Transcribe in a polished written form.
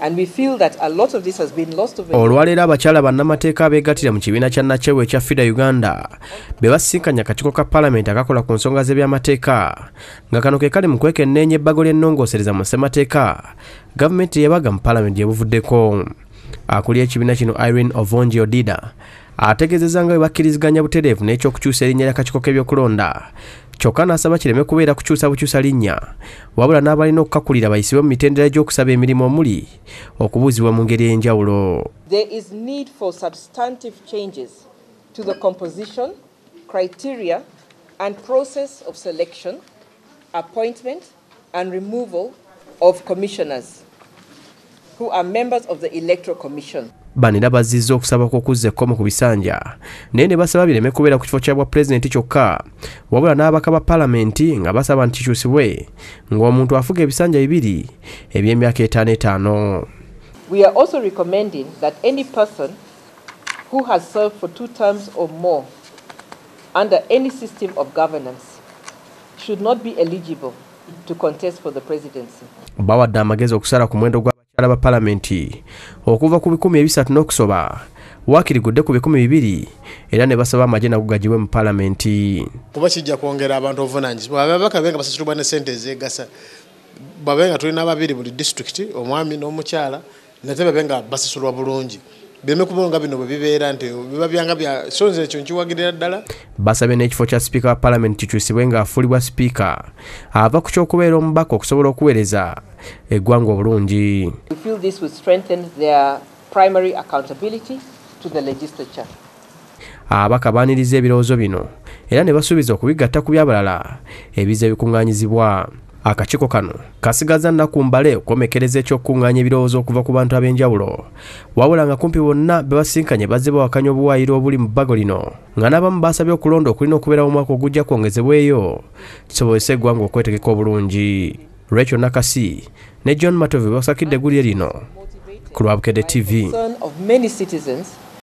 And we feel that a lot of this has been lost over. Olwaleero abakyala bannamateeka abeegattira mu kibiina kya Nakyewa ekya FIDA Uganda be basisinkanya akakiiko ka Paalamenti akakola ku nsonga z'ebyamateeka nga kano ke kali mu kwekenneenya ebbago ly'ennongoosereza mu ssemateeka gavumenti yebaga mu Paalamenti yebuvuddeko. Akulira ekibiina kino Irene Ovonji Odida ategeezezza nga bwe bakkiriziganya butereevu n'ekyokukyusa erinnya ly'akakiiko k'ebyokulonda kyokka n'asaba kireme kubeera kukyusa bukyusa linnya wabula n'abalina okukakulira bayisibwe mu mitendera gy'okusaba emirimu omuli okubuuzibwa mu ngeri ey'enjawulo. There is need for substantive changes to the composition, criteria and process of selection, appointment and removal of commissioners who are members of the Electoral Commission. Banira bazizza okusaba kw'okuzza ekkomo ku bisanja naye ne basaba bireme kubeera ku kifo kya bwa pulezidenti kyokka wabula n'ababaka ba Paalamenti nga basaba nti kikyusibwe ng'omuntu afuga ebisanja bibiri eby'emyaka 5. We are also recommending that any person who has served for 2 terms or more under any system of governance should not be eligible to contest for the presidency. Bawadde amagezi okusala ku muwendo gw'abakyala ba Paalamenti okuva ku 300 n'okusoba wakirigudde ku 200 era ne basaba amagye nago gagibwe mu Paalamenti. Kuba kijja kwongera abantu obuvunaanyizibwa ababaka benga basasulibwa ne ssente ezeegasa babenga tulina babiri buli district omwami n'omukyala nate babenga basasulwa bulungi. Bireme kubonga bino bwe bibeera nti biba byanga bya sonze ekyo nkiwagirira ddala. Basabye n'ekifo kya sipiika wa Paalamenti kikyusibwe ng'afuulibwa sipiika ava ku ky'okubeera omubaka okusobola okuweereza eggwanga obulungi. We feel this will strengthen their primary accountability to the legislature. Abaka baaniriza ebirowoozo bino era ne basuubiza okubigatta ku byabalala ebiza ebikuŋŋaanyizibwa. Akakiiko kano kasigaza nnaku mbale okukomekereza ekyokukuŋŋaanya ebirowoozo okuva ku bantu ab'enjawulo wabula nga kumpi bonna be basinkanye bazze bawakanya obuwaayiro obuli mu bbago lino nga n'abamu baasabye okulonda okulina okubeera mu mwaka ogujja kwongezebweyo kisobozese eggwanga okwetegeka obulungi. Rachel Nakasi ne John Matovi basakidde eggulire lino ku Lwabukedde TV.